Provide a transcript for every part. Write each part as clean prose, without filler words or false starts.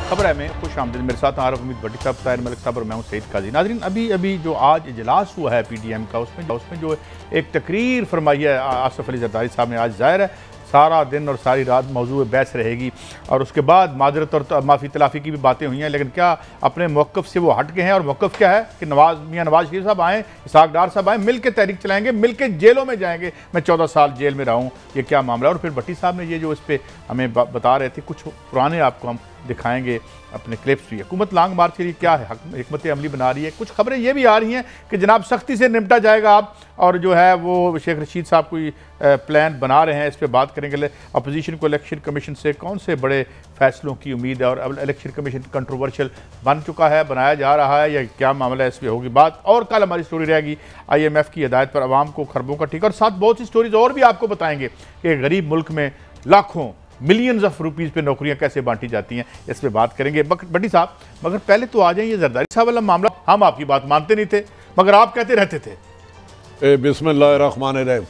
खबर में खुश आमदीद। मेरे साथ आरफ उम्मीद भट्टी साहब, ताहिर मलिक साहब और मैं हूँ सईद काजी। नाज़रीन, अभी जो आज इजलास हुआ है PTM का, उसमें जो एक तकरीर फरमाई है आसफ अली जरदारी साहब ने, आज ज़ाहिर है सारा दिन और सारी रात मौजूद बहस रहेगी और उसके बाद माजरत और माफ़ी तलाफ़ी की भी बातें हुई हैं, लेकिन क्या अपने मौक़िफ़ से वो हट गए हैं? और मौक़िफ़ क्या है कि मियाँ नवाज शरीफ साहब आएँ, इसहाक़ डार साहब आएँ, मिल के तहरीक चलाएँगे, मिल के जेलों में जाएंगे। मैं 14 साल जेल में रहा हूँ, ये क्या मामला है? और फिर भट्टी साहब ने ये जो इस पर हमें बता रहे थे, कुछ पुराने आपको हम दिखाएंगे अपने क्लिप्स भी। हुकूमत लॉन्ग मार्च के लिए क्या है हिकमत अमली बना रही है? कुछ खबरें ये भी आ रही हैं कि जनाब सख्ती से निपटा जाएगा आप, और जो है वो शेख रशीद साहब कोई प्लान बना रहे हैं, इस पर बात करेंगे। अपोजिशन को इलेक्शन कमीशन से कौन से बड़े फैसलों की उम्मीद है? और अब इलेक्शन कमीशन कंट्रोवर्शियल बन चुका है, बनाया जा रहा है, या क्या मामला है? इस पर होगी बात। और कल हमारी स्टोरी रहेगी IMF की हिदायत पर अवाम को खरबों का टीका, और साथ बहुत सी स्टोरीज और भी आपको बताएंगे कि गरीब मुल्क में लाखों मिलियंस ऑफ रुपीज़ पे नौकरियां कैसे बांटी जाती हैं, इस पे बात करेंगे। भट्टी साहब, मगर पहले तो आ जाइए जरदारी साहब वाला मामला। हम आपकी बात मानते नहीं थे, मगर आप कहते रहते थे। बिस्मिल्लाहिर्रहमानिर्रहीम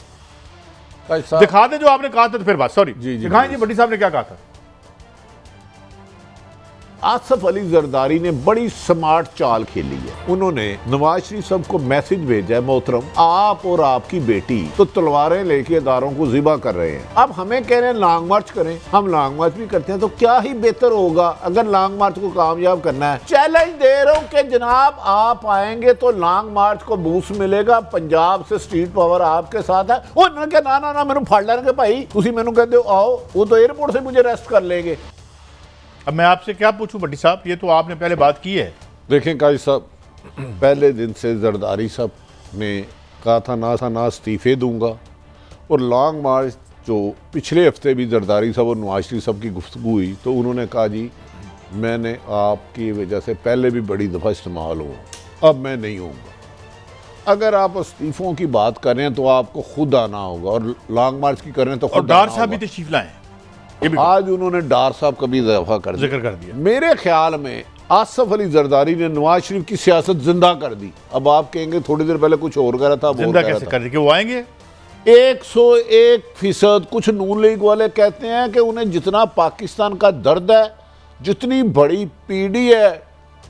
दिखा दे जो आपने कहा था, तो फिर बात सॉरी दिखाएं जी भट्टी साहब ने क्या कहा था। आसफ अली जरदारी ने बड़ी स्मार्ट चाल खेली है। उन्होंने नवाज शरीफ साहब को मैसेज भेजा है, मोहतरम आप और आपकी बेटी तो तलवारें लेके इदारों को ज़िबा कर रहे हैं, अब हमें कह रहे हैं लॉन्ग मार्च करें। हम लॉन्ग मार्च भी करते हैं तो क्या ही बेहतर होगा अगर लॉन्ग मार्च को कामयाब करना है। चैलेंज दे रहा हूँ कि जनाब आप आएंगे तो लॉन्ग मार्च को बूस्ट मिलेगा, पंजाब से स्ट्रीट पावर आपके साथ है। उन्होंने कहा ना मैनू फड़ लेंगे भाई, तुसी मैनू कहते हो आओ, वो तो एयरपोर्ट से मुझे रेस्ट कर लेंगे। अब मैं आपसे क्या पूछूं भट्टी साहब, ये तो आपने पहले बात की है। देखें काजी साहब, पहले दिन से जरदारी साहब ने कहा था ना इस्तीफे दूंगा, और लॉन्ग मार्च जो पिछले हफ्ते भी जरदारी साहब और नवाज शरीफ साहब की गुफ्तगू हुई तो उन्होंने कहा जी मैंने आपकी वजह से पहले भी बड़ी दफ़ा इस्तेमाल हुआ, अब मैं नहीं होऊंगा। अगर आप इस्तीफ़ों की बात कर रहे हैं तो आपको खुद आना होगा, और लॉन्ग मार्च की कर रहे हैं तो खुद डार साहब भी तशरीफ लाएं। आज उन्होंने डार साहब का भी जिक्र कर दिया। मेरे ख्याल में आसफ अली जरदारी ने नवाज शरीफ की सियासत जिंदा कर दी। अब आप कहेंगे थोड़ी देर पहले कुछ और कह रहा था, जिंदा कैसे कर दी कि वो आएंगे? 101%। कुछ नून लीग वाले कहते हैं कि उन्हें जितना पाकिस्तान का दर्द है, जितनी बड़ी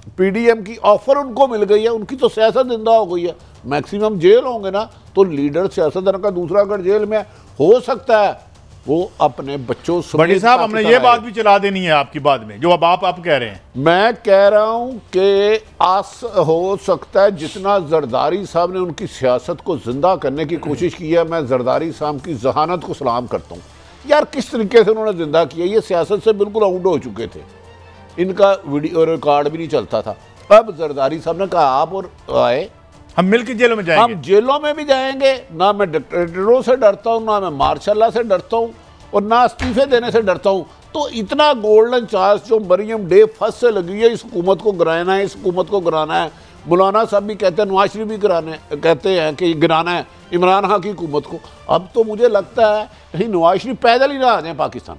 PDM की ऑफर उनको मिल गई है, उनकी तो सियासत जिंदा हो गई है। मैक्सिमम जेल होंगे ना तो लीडर सियासतदान का दूसरा अगर जेल में हो सकता है वो अपने बच्चों से। बड़ी साहब, हमने ये बात भी चला देनी है आपकी बाद में जो अब आप कह रहे हैं। मैं कह रहा हूं कि आस हो सकता है जितना जरदारी साहब ने उनकी सियासत को जिंदा करने की कोशिश की है, मैं जरदारी साहब की जहानत को सलाम करता हूं। यार किस तरीके से उन्होंने जिंदा किया, ये सियासत से बिल्कुल आउट हो चुके थे, इनका वीडियो रिकॉर्ड भी नहीं चलता था। अब जरदारी साहब ने कहा आप और आए, हम मिलकर जेलों में जाएंगे। हम जेलों में भी जाएंगे, ना मैं डिक्टेटरों से डरता हूँ, ना मैं मार्शल से डरता हूँ, और ना इस्तीफे देने से डरता हूँ। तो इतना गोल्डन चांस जो मरियम डे फर्स्ट से लगी है, इस हुकूमत को गिराना है, इस हुकूमत को गिराना है। मौलाना साहब भी कहते हैं, नवाज शरीफ भी कहते हैं कि गिराना है इमरान खान की हुकूमत को। अब तो मुझे लगता है कहीं नवाज शरीफ पैदल ही ना आ जाए पाकिस्तान।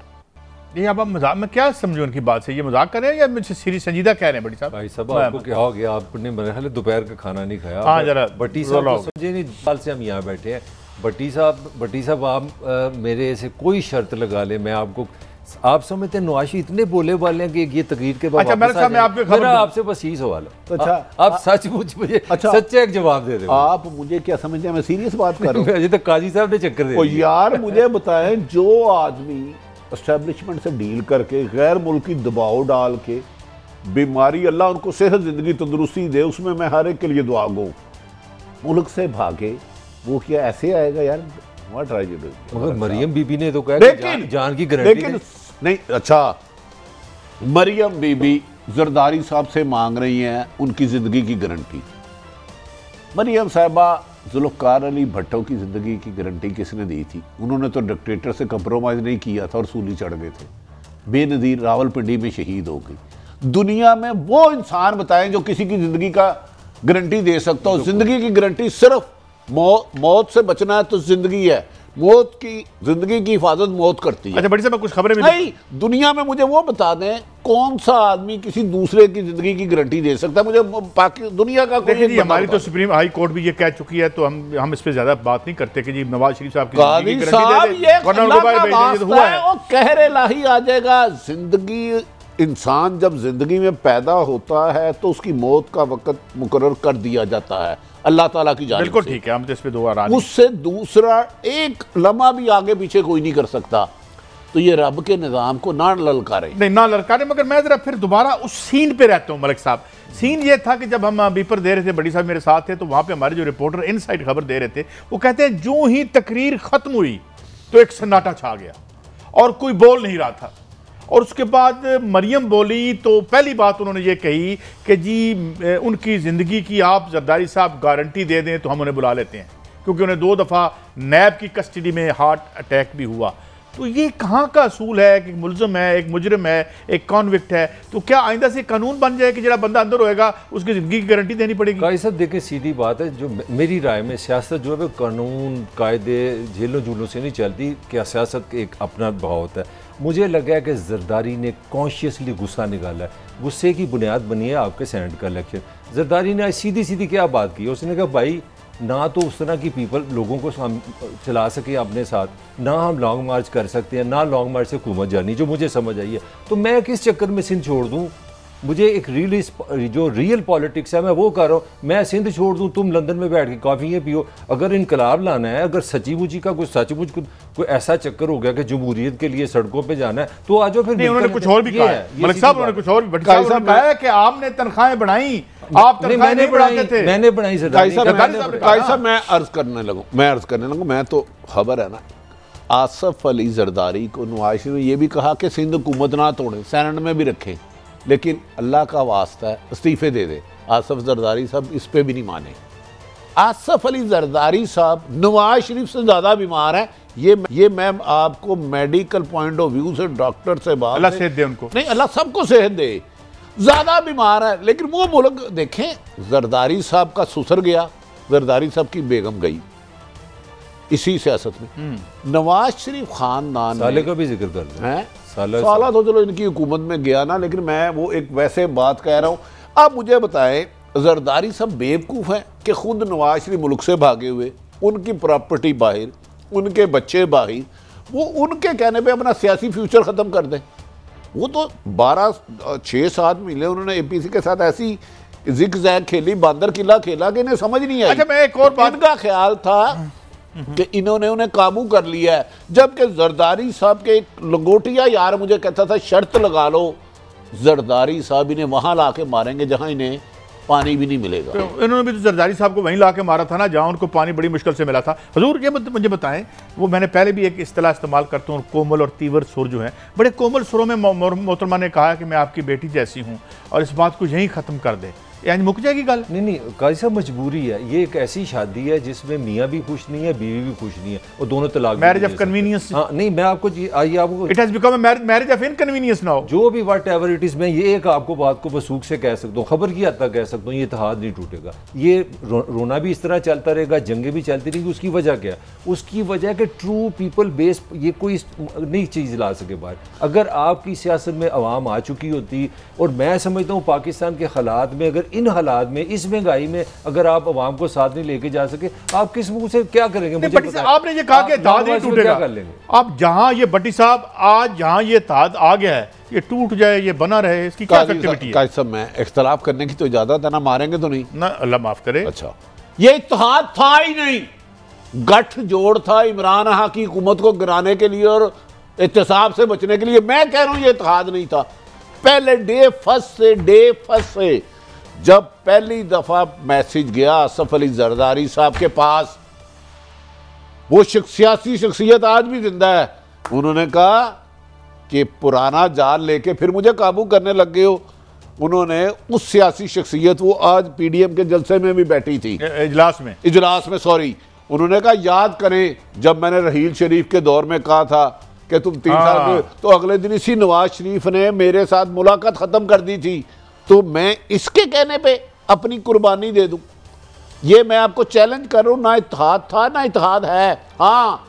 नहीं, अब आप मजाक में क्या समझो उनकी बात से? ये मजाक कर रहे हैं या मुझसे सीरियस संजीदा कह रहे हैं? बड़ी साहब, भाई साहब आपको क्या हो गया? आपने मेरे ख्याल दोपहर का खाना नहीं खाया। हाँ जरा भट्टी साहब तो समझे नहीं, साल से हम यहाँ बैठे हैं। भट्टी साहब आप मेरे से कोई शर्त लगा ले, मैं आपको, आप समझते हैं नवाज शरीफ इतने बोले वाले हैं कि ये तकरीर के बाद मेरा आपसे बस यही सवाल है। अच्छा, आप सचमुच मुझे सच्चा एक जवाब दे दो। आप मुझे क्या समझते हैं मैं सीरियस बात कर रहा हूँ? अजय तक काजी साहब ने चक्कर दे दिया। यार मुझे बताएं, जो आदमी एस्टेब्लिशमेंट से डील करके गैर मुल्की दबाव डाल के बीमारी, अल्लाह उनको सेहत जिंदगी तंदुरुस्ती दे, उसमें मैं हर एक के लिए दुआ गो, मुल्क से भागे, वो क्या ऐसे आएगा यार? What are you doing? मगर मरियम बीबी ने तो कहा जान की गारंटी नहीं। अच्छा, मरियम बीबी जरदारी साहब से मांग रही हैं उनकी जिंदगी की गारंटी। मरियम साहिबा जुल्फ़िकार अली भट्टो की ज़िंदगी की गारंटी किसने दी थी? उन्होंने तो डिक्टेटर से कंप्रोमाइज़ नहीं किया था और सूली चढ़ गए थे। बेनज़ीर रावलपिंडी में शहीद हो गई। दुनिया में वो इंसान बताएं जो किसी की ज़िंदगी का गारंटी दे सकता हो? ज़िंदगी की गारंटी सिर्फ मौत से बचना है तो ज़िंदगी है, जिंदगी की हिफाजत मौत करती है। अच्छा बड़ी साहब, कुछ खबरें भी नहीं, दुनिया में मुझे वो बता दें कौन सा आदमी किसी दूसरे की जिंदगी की गारंटी दे सकता है? मुझे दुनिया का कोई जी, हमारी तो सुप्रीम हाई कोर्ट भी ये कह चुकी है, तो हम इस पे ज्यादा बात नहीं करते कि जी नवाज शरीफ साहब की जिंदगी की गारंटी दे दे, वो कहर इलाही आ जाएगा। जिंदगी इंसान जब ज़िंदगी में पैदा होता है तो उसकी मौत का वक्त मुकर्रर कर दिया जाता है अल्लाह ताला की जानिब से। बिल्कुल ठीक है, हम तो इस पे दो आराम। उससे दूसरा एक लम्हा भी आगे पीछे कोई नहीं कर सकता। तो ये रब के निज़ाम को ना ललकारे, नहीं ना ललकारे। मगर मैं जरा फिर दोबारा उस सीन पे रहता हूँ मलिक साहब। सीन ये था कि जब हम बीपर दे रहे थे, बड़ी साहब मेरे साथ थे, तो वहाँ पे हमारे जो रिपोर्टर इनसाइड खबर दे रहे थे, वो कहते हैं जो ही तकरीर खत्म हुई तो एक सन्नाटा छा गया और कोई बोल नहीं रहा था। और उसके बाद मरियम बोली तो पहली बात उन्होंने ये कही कि जी उनकी ज़िंदगी की आप जरदारी साहब गारंटी दे दें तो हम उन्हें बुला लेते हैं, क्योंकि उन्हें 2 दफ़ा नैब की कस्टडी में हार्ट अटैक भी हुआ। तो ये कहाँ का असूल है कि मुलज़म है, एक मुजरिम है, एक कॉन्विक्ट है, तो क्या आइंदा से कानून बन जाए कि जरा बंदा अंदर होएगा उसकी ज़िंदगी की गारंटी देनी पड़ेगी? कायद साहब देखें, सीधी बात है, जो मेरी राय में सियासत जो है कानून कायदे जेलों जूलों से नहीं चलती। क्या सियासत एक अपना भाव होता है। मुझे लगा है कि जरदारी ने कॉन्शियसली गुस्सा निकाला है। गुस्से की बुनियाद बनी है आपके सेनेट का इलेक्शन। जरदारी ने सीधी सीधी क्या बात की, उसने कहा भाई ना तो उस तरह की पीपल लोगों को हम चला सके अपने साथ, ना हम लॉन्ग मार्च कर सकते हैं, ना लॉन्ग मार्च से हुकूमत जानी, जो मुझे समझ आई है। तो मैं किस चक्कर में सिंध छोड़ दूँ? मुझे एक जो रियल पॉलिटिक्स है मैं वो कर रहा हूँ। मैं सिंध छोड़ दूँ, तुम लंदन में बैठ के कॉफ़ी पियो। अगर इनकलाब लाना है, अगर सच्ची का कोई सचमुच कोई ऐसा चक्कर हो गया कि जमहूरियत के लिए सड़कों पे जाना है, तो आ जाओ। फिर उन्होंने कुछ और भी कहा है मलिक साहब, उन्होंने कुछ और भी कहा है कि आपने तनख्वाहें बढ़ाई, आप तनख्वाहें नहीं बढ़ाते थे। मैंने बढ़ाई साहब। मैं अर्ज करने लगूँ, मैं तो खबर है ना, आसफ अली जरदारी को नवाज शरीफ ने यह भी कहा कि सिंध हुकूमत ना तोड़े, सेनेट में भी रखें, लेकिन अल्लाह का वास्ता है इस्तीफे दे दे। आसफ जरदारी साहब इस पे भी नहीं माने। आसफ अली जरदारी साहब नवाज शरीफ से ज़्यादा बीमार है। ये मैं आपको मेडिकल पॉइंट ऑफ व्यू से, डॉक्टर से बात, अल्लाह सेहत दे उनको, नहीं अल्लाह सबको सेहत दे, ज़्यादा बीमार है। लेकिन वो मुल्क देखें, जरदारी साहब का ससुर गया, जरदारी साहब की बेगम गई इसी सियासत में। नवाज शरीफ खानदान साले का भी जिक्र कर रहे हैं, साला तो चलो इनकी हुकूमत में गया ना, लेकिन मैं वो एक वैसे बात कह रहा हूँ। आप मुझे बताएं, जरदारी साहब बेवकूफ़ हैं कि खुद नवाज शरीफ मुल्क से भागे हुए, उनकी प्रॉपर्टी बाहर, उनके बच्चे बाहर, वो उनके कहने पे अपना सियासी फ्यूचर ख़त्म कर दें। वो तो 6-7 महीने उन्होंने APC के साथ ऐसी जिग जैग खेली, बांदर किला खेला कि इन्हें समझ नहीं आई। अच्छा, मैं एक और बात का ख्याल था कि इन्होंने उन्हें काबू कर लिया है, जबकि जरदारी साहब के एक लंगोटिया यार मुझे कहता था शर्त लगा लो, जरदारी साहब इन्हें वहां ला के मारेंगे जहां इन्हें पानी भी नहीं मिलेगा। तो इन्होंने भी तो जरदारी साहब को वहीं ला के मारा था ना, जहां उनको पानी बड़ी मुश्किल से मिला था। हुजूर ये मुझे बताएं, वो मैंने पहले भी एक इस्तेलाह इस्तेमाल करता हूँ, कोमल और तीवर सुर जो है, बड़े कोमल सुरों में मोहतरमा ने कहा कि मैं आपकी बेटी जैसी हूँ और इस बात को यहीं ख़त्म कर दे, यानी मुक जाएगी गल। नहीं, काजी साहब मजबूरी है। ये एक ऐसी शादी है जिसमें मियाँ भी खुश नहीं है, बीवी भी खुश नहीं है, और दोनों तलाक, मैरिज ऑफ कन्वीनियंस। हाँ नहीं, मैं आपको आइए आपको it has become a marriage of inconvenience now, जो भी वट एवर इट इज। मैं ये एक आपको बात को वसूख से कह सकता हूँ, खबर की हद तक कह सकता हूँ, ये इत्तेहाद नहीं टूटेगा। ये रोना भी इस तरह चलता रहेगा, जंगें भी चलती रहेंगी। उसकी वजह क्या है? उसकी वजह कि ट्रू पीपल बेस ये कोई नई चीज़ ला सके बाहर। अगर आपकी सियासत में अवाम आ चुकी होती, और मैं समझता हूँ पाकिस्तान के हालात में, अगर इन हालात में, इस महंगाई में, अगर आप अवाम को साथ नहीं लेके जा सके, आप किस मुंह से क्या करेंगे? मुझे आपने ये कहा कि इत्तेहाद नहीं टूटेगा, कर लेंगे आप जहां ये भट्टी साहब आज जहां ये इत्तेहाद आ गया है, ये टूट जाए, ये बना रहे, इसकी क्या इफेक्टिविटी है? काजी साहब, मैं इख्तलाफ करने की तो इजाजत है ना, मारेंगे तो नहीं ना, अल्लाह माफ करे। अच्छा, ये इत्तेहाद था ही नहीं, गठजोड़ था इमरान खान की हुकूमत को गिराने के लिए और एहतसाब से बचने के लिए। मैं कह रहा हूं ये इत्तेहाद नहीं था। पहले डे फर्स्ट से जब पहली दफा मैसेज गया आसफ अली जरदारी साहब के पास, वो सियासी शख्सियत आज भी जिंदा है, उन्होंने कहा कि पुराना जाल लेके फिर मुझे काबू करने लग गए हो। उन्होंने उस सियासी शख्सियत, वो आज PDM के जलसे में भी बैठी थी, इजलास में सॉरी, उन्होंने कहा याद करें जब मैंने रहील शरीफ के दौर में कहा था कि तुम 3 साल के, तो अगले दिन इसी नवाज शरीफ ने मेरे साथ मुलाकात ख़त्म कर दी थी, तो मैं इसके कहने पे अपनी कुर्बानी दे दूं। ये मैं आपको चैलेंज कर रहा हूं, ना इत्तेहाद था ना इत्तेहाद है। हाँ,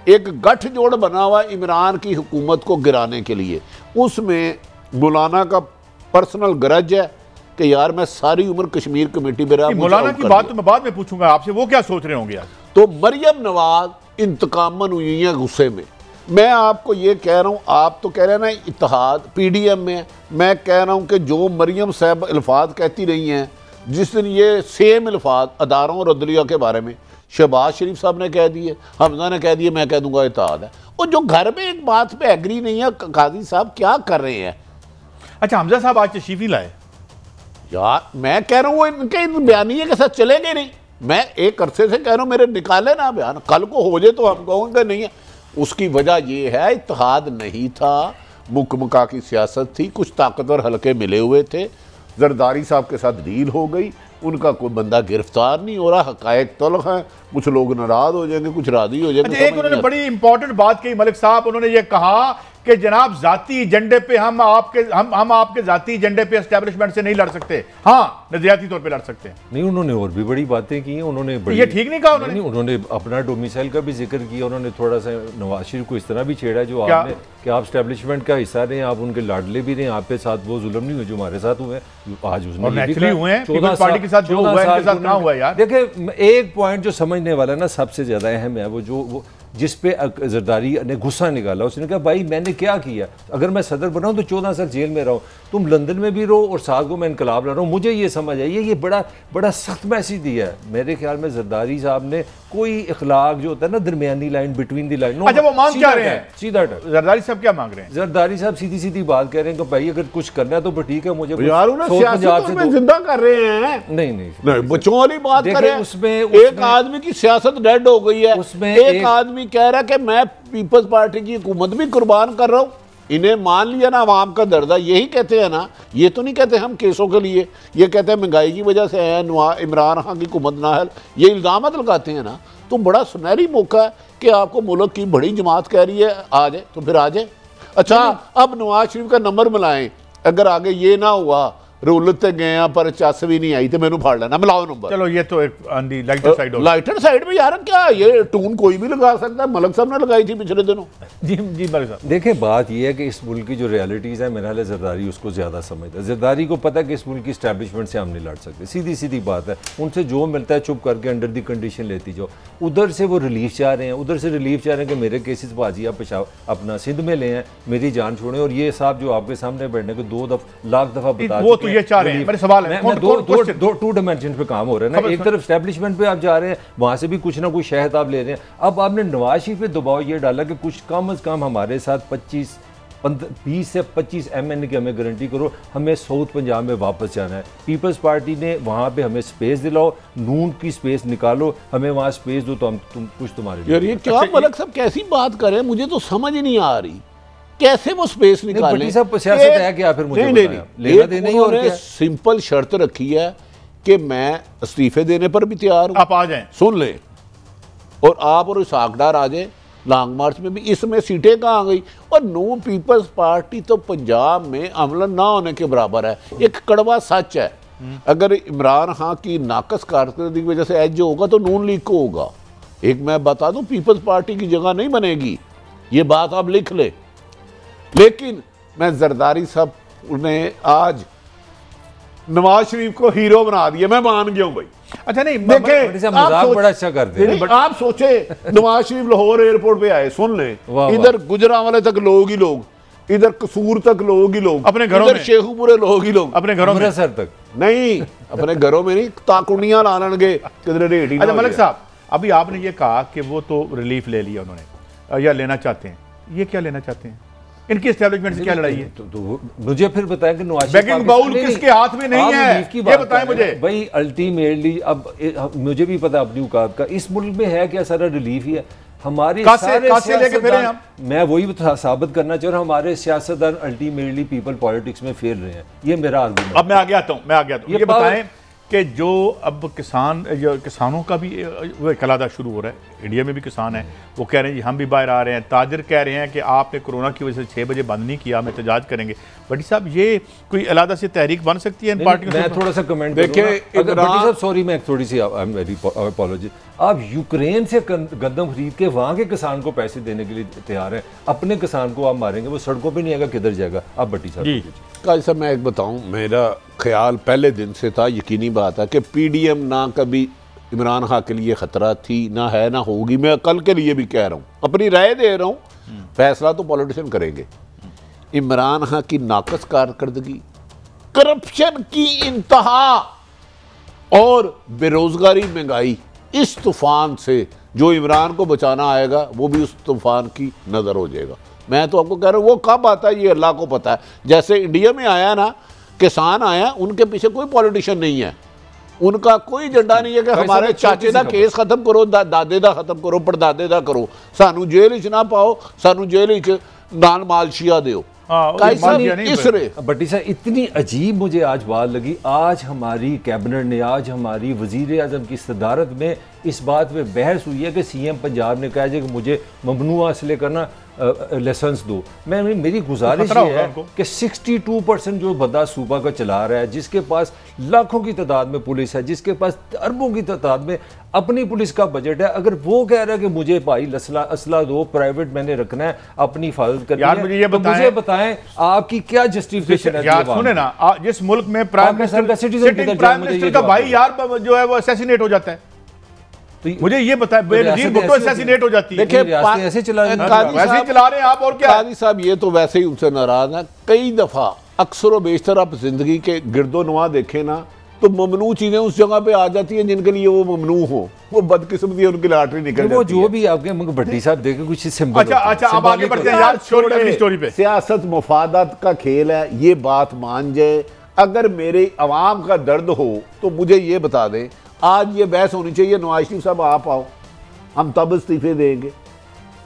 एक गठजोड़ बना हुआ इमरान की हुकूमत को गिराने के लिए, उसमें मौलाना का पर्सनल गरज है कि यार मैं सारी उम्र कश्मीर कमेटी में रहा। मौलाना की बात तो मैं बाद में पूछूंगा आपसे, वो क्या सोच रहे होंगे आज? तो मरियम नवाज इंतकामन हुई है गुस्से में, मैं आपको ये कह रहा हूँ, आप तो कह रहे हैं ना इत्तेहाद पीडीएम में, मैं कह रहा हूँ कि जो मरियम साहब अल्फाज कहती रही हैं, जिस दिन ये सेम अल्फाज अदारों और अदलिया के बारे में शहबाज शरीफ साहब ने कह दिए, हमजा ने कह दिए, मैं कह दूंगा इत्तेहाद है। और जो घर में एक बात पे एग्री नहीं है, काजी साहब क्या कर रहे हैं? अच्छा, हमजा साहब आज तशरीफ नहीं लाए यार, मैं कह रहा हूँ वो इनके बयानिए के साथ चलेंगे नहीं। मैं एक अरसे से कह रहा हूँ मेरे निकाले ना बयान, कल को हो जाए तो हम कहोगे नहीं है। उसकी वजह यह है इत्तेहाद नहीं था, मुकमका की सियासत थी, कुछ ताकतवर हलके मिले हुए थे, जरदारी साहब के साथ डील हो गई, उनका कोई बंदा गिरफ्तार नहीं हो रहा, हकायक तल्ख हैं, कुछ लोग नाराज हो जाएंगे, कुछ राजी हो जाएंगे। अच्छा, एक उन्होंने बड़ी इंपॉर्टेंट बात कही मलिक साहब, उन्होंने ये कहा कि जनाब जाती एजेंडे पे हम आपके जाती एजेंडे पे एस्टेब्लिशमेंट से नहीं लड़ सकते, हाँ नजरियाती तौर पे लड़ सकते हैं। नहीं, उन्होंने और भी बड़ी बातें की हैं, उन्होंने ये ठीक नहीं कहा नहीं, उन्होंने अपना डोमिसाइल का भी जिक्र किया, उन्होंने थोड़ा सा नवाज शरीफ को इस तरह भी छेड़ा जो आपने कि आप एस्टेब्लिशमेंट का हिस्सा रहे, आप उनके लाडले भी रहे, आप पे साथ वो जुल्म नहीं हुए जो हमारे साथ हुए। आज उसने हुए हैं 14 पार्टी के साथ जो हुआ है, इनके साथ कहां हुआ यार। देखिए, एक पॉइंट जो समझने वाला ना सबसे ज्यादा अहम है, वो जिस पे जरदारी ने गुस्सा निकाला, उसने कहा भाई मैंने क्या किया, अगर मैं सदर बनाऊं तो 14 साल जेल में रहूं, तुम लंदन में भी रहो और साथ को मैं इनकलाब ला रहा हूँ। मुझे ये समझ आई है, ये बड़ा सख्त मैसेज दिया है। मेरे ख्याल में जरदारी साहब ने कोई इखलाक जो होता है ना, दरमियानी लाइन, बिटवीन दी लाइन। अच्छा, वो मांग क्या रहे हैं? सीधा जरदारी साहब क्या मांग रहे हैं? जरदारी साहब सीधी सीधी बात कह रहे हैं कि भाई अगर कुछ करना है तो ठीक है, मुझे जिंदा कर रहे हैं। नहीं, बच्चों वाली बात कर रहे हैं। उसमें एक आदमी की सियासत डेड हो गई है, उसमें एक आदमी कह रहा है कि मैं पीपल्स पार्टी की हुकूमत भी कुर्बान कर रहा हूं। इन्हें मान लिया ना आवाम का दर्द है, यही कहते हैं ना, ये तो नहीं कहते हम केसों के लिए, ये कहते हैं महंगाई की वजह से है, इमरान खान की हुकूमत नाहल, ये इल्जाम लगाते हैं ना। तो बड़ा सुनहरी मौका है कि आपको मुल्क की बड़ी जमात कह रही है आ जाए, तो फिर आ जाए। अच्छा, अब नवाज शरीफ का नंबर मिलाएं, अगर आगे ये ना हुआ रूलते गए पर चस भी नहीं आई तो मैंने फाड़ लेना, मिलाओ नंबर। चलो ये तो एक लाइटर साइड, लाइटर साइड में यार क्या ये टून कोई भी लगा सकता है, मलक साहब ने लगाई थी पिछले दिनों। जी मलिक साहब, देखिए बात ये है कि इस मुल्क की जो रियलिटीज़ है, मेरा हाल जरदारी उसको ज़्यादा समझता है। जरदारी को पता है कि इस मुल्क की स्टैब्लिशमेंट से हम नहीं लड़ सकते, सीधी सीधी बात है। उनसे जो मिलता है चुप करके अंडर दी कंडीशन लेती जाओ। उधर से वो रिलीफ चाह रहे हैं, उधर से रिलीफ चाह रहे हैं कि मेरे केसेस बाजी आप अपना सिंध में ले हैं, मेरी जान छोड़ें। और ये साहब जो आपके सामने बैठने को 2 लाख दफ़ा बता वो तो ये चाह रहे हैं। मैं दो डायमेंशन पे काम हो रहा है ना, एक तरफ एस्टेब्लिशमेंट पे आप जा रहे हैं, वहां से भी कुछ ना कुछ शहद आप ले रहे हैं। अब आपने नवाज शरीफ पे दबाव ये डाला कि कुछ कम अज कम हमारे साथ 20 से 25 MN की हमें गारंटी करो, हमें साउथ पंजाब में वापस जाना है। पीपल्स पार्टी ने वहाँ पे हमें स्पेस दिलाओ, नून की स्पेस निकालो, हमें वहाँ स्पेस दो तो हम कुछ तुम्हारे यार ये क्या मलक साहब कैसी बात करें, मुझे तो समझ ही नहीं आ रही कैसे वो स्पेस निकालें। सब सियासत है क्या फिर मुझे लेना देना ही, और सिंपल शर्त रखी है कि मैं इस्तीफे देने पर भी तैयार हूं, आप आ जाएं, सुन ले, और आप और इसाक डार आ जाए लॉन्ग मार्च में भी। इसमें सीटें कहाँ आ गई? और नो पीपल्स पार्टी तो पंजाब में अमला ना होने के बराबर है। एक कड़वा सच है, अगर इमरान खान की नाकस कारकर्दगी की वजह से एज होगा तो नून लीग को होगा। एक मैं बता दूं, पीपल्स पार्टी की जगह नहीं बनेगी, ये बात आप लिख ले। लेकिन मैं जरदारी साहब ने आज नवाज शरीफ को हीरो बना दिया, मैं मान गया हूं भाई। अच्छा नहीं देखे, मजाक बड़ा अच्छा करते हैं। आप सोचे नवाज शरीफ लाहौर एयरपोर्ट पे आए, सुन ले, इधर गुजरांवाले तक लोग ही लोग, इधर कसूर तक लोग ही लोग, अपने घरों में शेखुपुरे लोग ही लोग, अपने घरों में सर तक नहीं, अपने घरों में नहीं, ताकुंडियां ला लेंगे किधर रेट ही। अच्छा मलिक साहब, अभी आपने ये कहा कि वो तो रिलीफ ले लिया उन्होंने या लेना चाहते हैं, ये क्या लेना चाहते हैं? इनकी एस्टैब्लिशमेंट से क्या लड़ाई है? तो मुझे फिर बताएं कि नवाज बैगिंग बाउल किसके हाथ में नहीं है, ये बताएं मुझे भाई। अल्टीमेटली अब मुझे भी पता अपनी औकात का, इस मुल्क में है क्या सारा रिलीफ ही है हमारे कासे लेके फिरे हम। मैं वही साबित करना चाह रहा हूँ, हमारे सियासतदान अल्टीमेटली पीपल पॉलिटिक्स में फेल रहे हैं, ये मेरा आर्गुमेंट। अब मैं आगे आता हूँ, ये बताएं कि जो अब किसानों का भी वो एक अलहदा शुरू हो रहा है, इंडिया में भी किसान है, वो कह रहे हैं जी हम भी बाहर आ रहे हैं। ताजर कह रहे हैं कि आपने कोरोना की वजह से 6 बजे बंद नहीं किया, हम एहतजाज करेंगे। बटी साहब, ये कोई अलहदा से तहरीक बन सकती है इन पार्टियों से? मैं थोड़ा सा कमेंट देखिए साहब, सॉरी मैं थोड़ी सी वेरी अपॉलॉजी। आप यूक्रेन से गंदम खरीद के वहाँ के किसान को पैसे देने के लिए तैयार हैं, अपने किसान को आप मारेंगे, वो सड़कों पर नहीं आएगा, किधर जाएगा? आप भट्टी साहब काजी साहब मैं एक बताऊं, मेरा ख्याल पहले दिन से था, यकीनी बात है कि पीडीएम ना कभी इमरान खान के लिए ख़तरा थी, ना है, ना होगी। मैं कल के लिए भी कह रहा हूं, अपनी राय दे रहा हूं फैसला तो पॉलिटिशियन करेंगे। इमरान खान की नाकस कारकर्दगी, करप्शन की इंतहा और बेरोजगारी, महंगाई, इस तूफान से जो इमरान को बचाना आएगा वो भी उस तूफान की नजर हो जाएगा। मैं तो आपको कह रहा हूँ वो कब आता है ये अल्लाह को पता है। जैसे इंडिया में आया ना, किसान आया, उनके पीछे कोई पॉलिटिशियन नहीं है, उनका कोई एजेंडा नहीं है कि हमारे चाचे का केस खत्म करो, दादे का खत्म करो, परदादे का करो, सानू जेल च ना पाओ, सानू जेल च नाल मालशिया दो। बट्टी साहब इतनी अजीब मुझे आज बात लगी, आज हमारी कैबिनेट ने, आज हमारी वजीर आजम की सदारत में इस बात पे बहस हुई है कि सीएम पंजाब ने कहा कि मुझे ममनुआ असले करना लाइसेंस दो। मेरी गुजारिश ये है कि 62% जो बंदा सूबा का चला रहा है, जिसके पास लाखों की तादाद में पुलिस है, जिसके पास अरबों की तादाद में अपनी पुलिस का बजट है, अगर वो कह रहा है कि मुझे भाई असला दो, प्राइवेट मैंने रखना है, अपनी हिफाजत करनी है, तो मुझे बताएं आपकी क्या जस्टिफिकेशन है। यार सुने ना, जिस मुल्क में प्राइम मिनिस्टर का भाई यार जो है वो असैसिनेट हो जाता है, तो मुझे ये बताएं, बेनजीर भुट्टो असैसिनेट हो जाती है। देखिए ऐसे चला रहे हैं आप, और क्या काजी साहब ये तो वैसे ही उनसे नाराज है। कई दफा अक्सर व बेशतर आप जिंदगी के गिरदो नवा देखें ना, तो ममनू चीजें उस जगह पे आ जाती हैं जिनके लिए वो ममनू हो, वो बदकिस्मती उनकी लॉटरी निकल जाती है। वो जो भी आपके भट्टी साहब देखे कुछ सिंबल। अच्छा अब आगे बढ़ते हैं यार स्टोरी पे। सियासत मुफादात का खेल है, ये बात मान जाए। अगर मेरे अवाम का दर्द हो तो मुझे ये बता दें, आज ये बहस होनी चाहिए, नवाज शरीफ साहब आप आओ, हम तब इस्तीफे देंगे।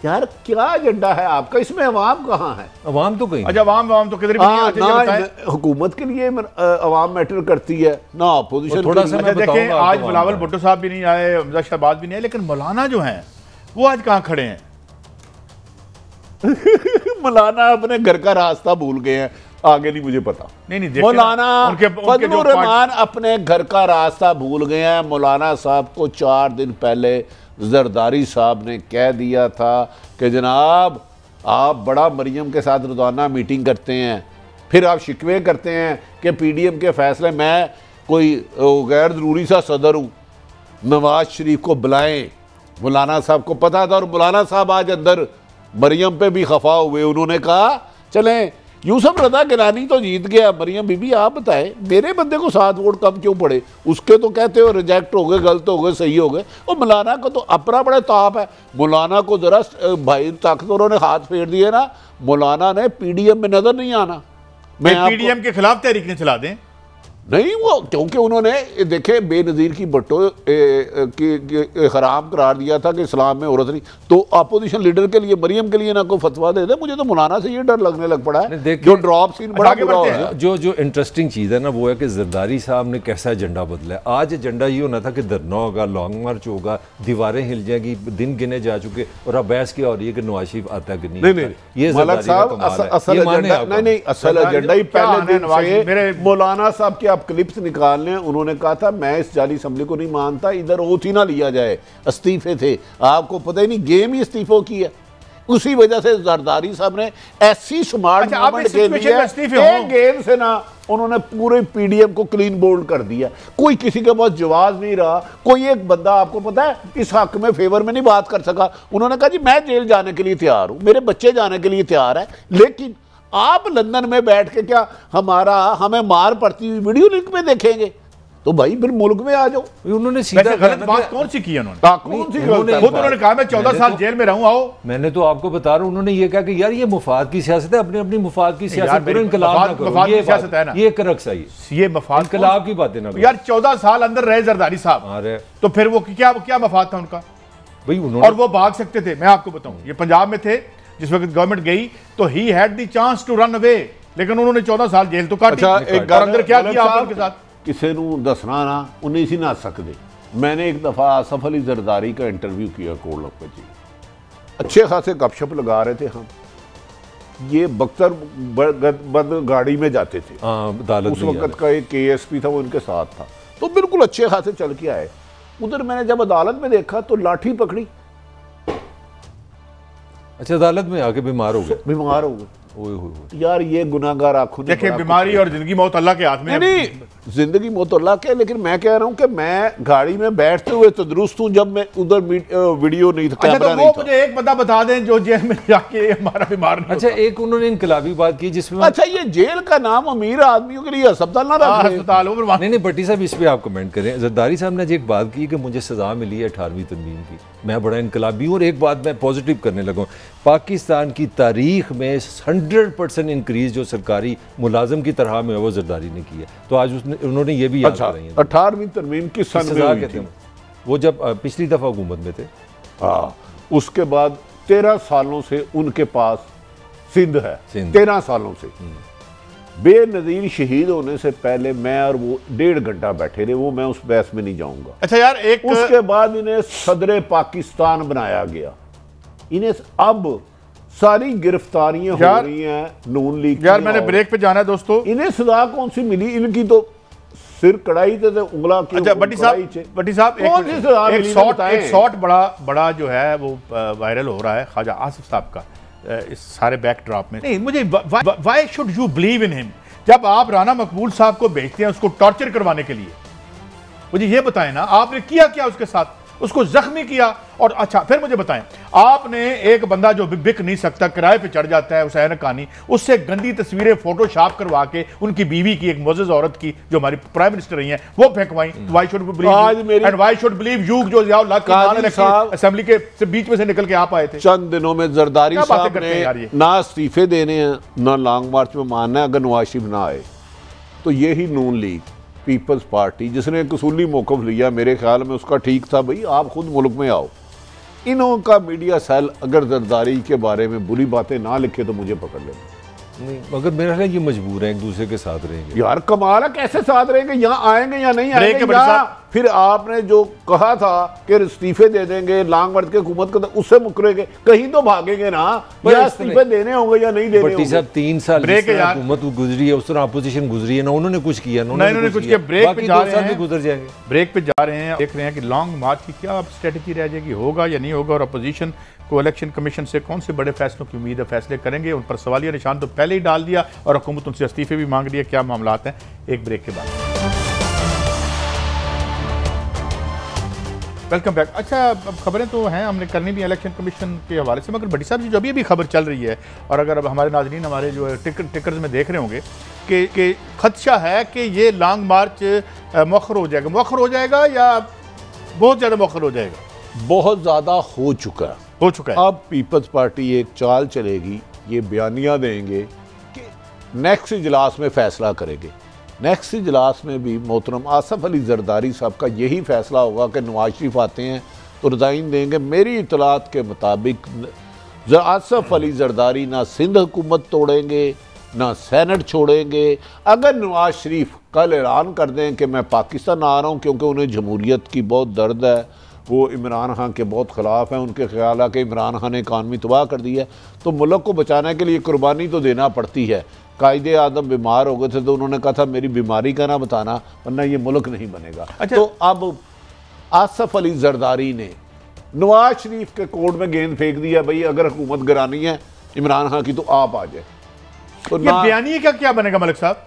यार क्या एजेंडा है आपका, इसमें अवाम कहाँ है? अवाम तो कहीं, अच्छा अवाम तो किधर भी नहीं है। हुकूमत के लिए अवाम मैटर करती है ना, अपोजिशन। थोड़ा सा देखें, आज बिलावल भुट्टो साहब भी नहीं आए, हमजा शहबाज भी नहीं आए, लेकिन मौलाना जो हैं वो आज कहाँ खड़े हैं? मौलाना अपने घर का रास्ता भूल गए हैं, आगे नहीं मुझे पता। नहीं मौलाना फजलुर रहमान अपने घर का रास्ता भूल गए हैं। मौलाना साहब को 4 दिन पहले जरदारी साहब ने कह दिया था कि जनाब आप बड़ा मरियम के साथ रोजाना मीटिंग करते हैं, फिर आप शिकवे करते हैं कि पीडीएम के फैसले, मैं कोई गैर ज़रूरी सा सदर हूँ, नवाज शरीफ को बुलाएं। मौलाना साहब को पता था, और मौलाना साहब आज अंदर मरियम पे भी खफा हुए। उन्होंने कहा चलें, यूसुफ रजा गिलानी तो जीत गया, मरियम बीबी आप बताएं मेरे बंदे को 7 वोट कम क्यों पड़े? उसके तो कहते हो रिजेक्ट हो गए, गलत हो गए, सही हो गए। और मौलाना को तो अपना बड़ा ताप है। मौलाना को जरा भाई ताकतवरों ने हाथ फेर दिए ना, मौलाना ने पीडीएम में नजर नहीं आना। मैं पीडीएम के खिलाफ तहरीक ने चला दें नहीं, वो क्योंकि उन्होंने देखे बेनज़ीर की भुट्टो की हराम करार दिया था कि इस्लाम में औरत नहीं, तो अपोजिशन लीडर के लिए, मरियम के लिए ना कोई फतवा दे दे। मुझे तो मौलाना से ये डर लगने लग पड़ा है, जो ड्रॉप सीन बड़ा बुरा हो गया। जो इंटरेस्टिंग चीज़ है ना वो है कि जरदारी साहब ने कैसा एजेंडा बदला है। आज एजेंडा ये होना था कि धरना होगा, लॉन्ग मार्च होगा, दीवारें हिल जाएंगी, दिन गिने जा चुके, और अब बहस क्या हो रही है कि नवाज शरीफ आता है कि नहीं। ये मलक साहब असल एजेंडा ही पहले मौलाना साहब के क्लिप्स निकाल लें। उन्होंने कहा था मैं इस जाली असम्बली को नहीं मानता, इधर ओथ ही ना लिया जाए, इस्तीफे थे। आपको पता ही नहीं, गेम ही इस्तीफों की है। उसी वजह से जरदारी साहब ने ऐसी स्मार्ट मूवमेंट के लिए गेम से ना उन्होंने पूरे पीडीएम को क्लीन बोल्ड कर दिया। कोई किसी के पास जवाब नहीं रहा। कोई एक बंदा आपको पता है इस हक में फेवर में नहीं बात कर सका। उन्होंने कहा जी मैं जेल जाने के लिए तैयार हूं, मेरे बच्चे जाने के लिए तैयार है, लेकिन आप लंदन में बैठ के क्या हमें मार पड़ती हुई वीडियो लिंक में देखेंगे? तो भाई फिर मुल्क में आ जाओ। उन्होंने सीधा गलत बात कौन सी की है उन्होंने? उन्होंने कहा मैं 14 साल जेल में रहूं, आओ। मैंने तो आपको बता रहा हूं, उन्होंने ये कहा कि यार ये मुफाद की सियासत है, अपनी अपनी मुफाद की सियासत करो, इनकलाब ना करो। ये सियासत है ना, ये करक सही, ये मफाद इनकलाब की बातें ना करो। यार 14 साल अंदर रहे जरदारी साहब, तो फिर वो क्या मफाद था उनका भाई? उन्होंने, और वो भाग सकते थे। मैं आपको बताऊं, ये पंजाब में थे जिस वक्त गवर्नमेंट गई, तो he had the chance to run away, लेकिन उन्होंने 14 साल जेल तो काटी। अंदर क्या किया आपके साथ? किसी को दसना ना उन्हें सी ना सकते। मैंने एक दफ़ा आसफ अली जरदारी का इंटरव्यू किया कोलक में जी, अच्छे खासे गपशप लगा रहे थे हम। ये बख्तर बंद गाड़ी में जाते थे, उस वक्त का एक KSP था, वो इनके साथ था, तो बिल्कुल अच्छे खासे चल के आए। उधर मैंने जब अदालत में देखा तो लाठी पकड़ी। अच्छा, अदालत में आके बीमार हो गए? बीमार हो गए। यार ये गुनाहगार आंखों देखिए, बीमारी और जिंदगी मौत अल्लाह के हाथ में है। नहीं, जिंदगी मौत अल्लाह के, लेकिन मैं कह रहा हूं कि मैं गाड़ी में बैठते हुए तंदुरुस्त हूं जब मैं उधर वीडियो नहीं था, कैमरा नहीं था। मुझे एक बंदा बता दें जो जेल में जाके हमारा बीमार नहीं। अच्छा, एक उन्होंने इनकलाबी बात की जिसमें, अच्छा ये जेल का नाम अमीर आदमियों के लिए अस्पताल ना रखें। अस्पताल नहीं भट्टी साहब, इस पे आप कमेंट करें। जरदारी साहब ने एक बात की कि मुझे सजा मिली है 18वीं तरमीम की, मैं बड़ा इनकलाबी हूँ। और एक बात मैं पॉजिटिव करने लगा, पाकिस्तान की तारीख में 100% इंक्रीज जो सरकारी मुलाजम की तरह में वो जरदारी ने की है। तो आज उन्होंने ये भी याद कराई है। 18वीं तरमीम की सन में हुई थी, वो जब पिछली दफा हुकूमत में थे। हाँ, उसके बाद 13 सालों से उनके पास सिंध है, 13 सालों से। बेनजीर शहीद होने से पहले मैं और वो 1.5 घंटा बैठे रहे, वो मैं उस बहस में नहीं जाऊंगा। अच्छा यार, एक उसके बाद इन्हें सदर पाकिस्तान बनाया गया। इन्हें अब सारी गिरफ्तारियां हो रही हैं नून लीग। यार मैंने ब्रेक पे जाना है दोस्तों। इन्हें सजा कौन सी मिली? इनकी तो सिर कड़ाई थे उंगला की। अच्छा भट्टी साहब एक शॉट बड़ा जो है वो वायरल हो रहा है ख्वाजा आसिफ साहब का इस सारे बैकड्रॉप में। नहीं, मुझे why should you believe in him? जब आप राना मकबूल साहब को भेजते हैं उसको टॉर्चर करवाने के लिए, मुझे ये बताएं ना आपने किया क्या उसके साथ? उसको जख्मी किया। और अच्छा फिर मुझे बताएं, आपने एक बंदा जो बिक नहीं सकता, किराए पे चढ़ जाता है, हुसैन हक्कानी, उससे गंदी तस्वीरें फोटोशॉप करवा के उनकी बीवी की, एक मोअज़्ज़ज़ औरत की जो हमारी प्राइम मिनिस्टर रही हैं, वो फेंकवाई। Why should we believe and why should believe you जो असेंबली के बीच में से निकल के आप आए थे? चंद दिनों में जरदारी साहब ने ना इस्तीफे देने हैं ना लॉन्ग मार्च में मानना है। अगर नवाज शरीफ ना आए तो यही नून लीग पीपल्स पार्टी जिसने एक उसूली मौक़िफ़ लिया, मेरे ख्याल में उसका ठीक था, भाई आप खुद मुल्क में आओ। इन्हों का मीडिया सेल अगर जरदारी के बारे में बुरी बातें ना लिखे तो मुझे पकड़ लेना। नहीं, मगर मेरा ख्याल ये मजबूर है एक दूसरे के साथ रहेंगे। यार कमाल है, कैसे साथ रहेंगे? यहाँ आएंगे या नहीं आएंगे? फिर आपने जो कहा था कि इस्तीफे दे देंगे, लॉन्ग मार्च की हुकूमत का, उससे मुकरेंगे, कहीं तो भागेंगे ना। या इस्तीफे देने होंगे या नहीं देने होंगे। 3 साल हुकूमत गुजरी है, उस तरह अपोजिशन गुजरी है ना, उन्होंने कुछ किया ना, उन्होंने कुछ किया। ब्रेक पे जा रहे हैं, गुजर जाएंगे। ब्रेक पे जा रहे हैं, देख रहे हैं कि लॉन्ग मार्च की क्या स्ट्रेटजी रह जाएगी, होगा या नहीं होगा, और अपोजिशन को इलेक्शन कमीशन से कौन से बड़े फैसलों की उम्मीद है, फैसले करेंगे। उन पर सवालिया निशान तो पहले ही डाल दिया और हुकूमत उनसे इस्तीफे भी मांग रही है। क्या मामलात हैं, एक ब्रेक के बाद। Welcome back. अच्छा, अब खबरें तो हैं, हमने करनी भी इलेक्शन कमीशन के हवाले से, मगर भट्टी साहब जी जो अभी खबर चल रही है, और अगर अब हमारे नाज़रीन हमारे जो टिकर्स में देख रहे होंगे कि खदशा है कि ये लॉन्ग मार्च मौखर हो जाएगा। मौखर हो जाएगा या बहुत ज़्यादा मौखर हो जाएगा? बहुत ज़्यादा हो चुका है। अब पीपल्स पार्टी एक चाल चलेगी, ये बयानियाँ देंगे कि नेक्स्ट इजलास में फैसला करेंगे। नेक्स्ट इजलास में भी मोहतरम आसफ अली जरदारी साहब का यही फैसला होगा कि नवाज शरीफ आते हैं तो रिज़ाइन देंगे। मेरी इतलात के मुताबिक आसफ अली जरदारी ना सिंध हुकूमत तोड़ेंगे ना सेनेट छोड़ेंगे। अगर नवाज शरीफ कल ऐलान कर दें कि मैं पाकिस्तान आ रहा हूँ, क्योंकि उन्हें जमहूरियत की बहुत दर्द है, वो इमरान खान के बहुत ख़िलाफ़ हैं, उनके ख्याल है कि इमरान खान ने इकानमी तबाह कर दी है, तो मुल्क को बचाने के लिए कुर्बानी तो देना पड़ती है। कायदे आदम बीमार हो गए थे तो उन्होंने कहा था मेरी बीमारी का ना बताना, वरना ये मुल्क नहीं बनेगा। अच्छा, तो अब आसफ अली जरदारी ने नवाज शरीफ के कोर्ट में गेंद फेंक दिया, भाई अगर हुकूमत गिरानी है इमरान खान की तो आप आ जाए। तो ये बयानिए का क्या बनेगा मलिक साहब?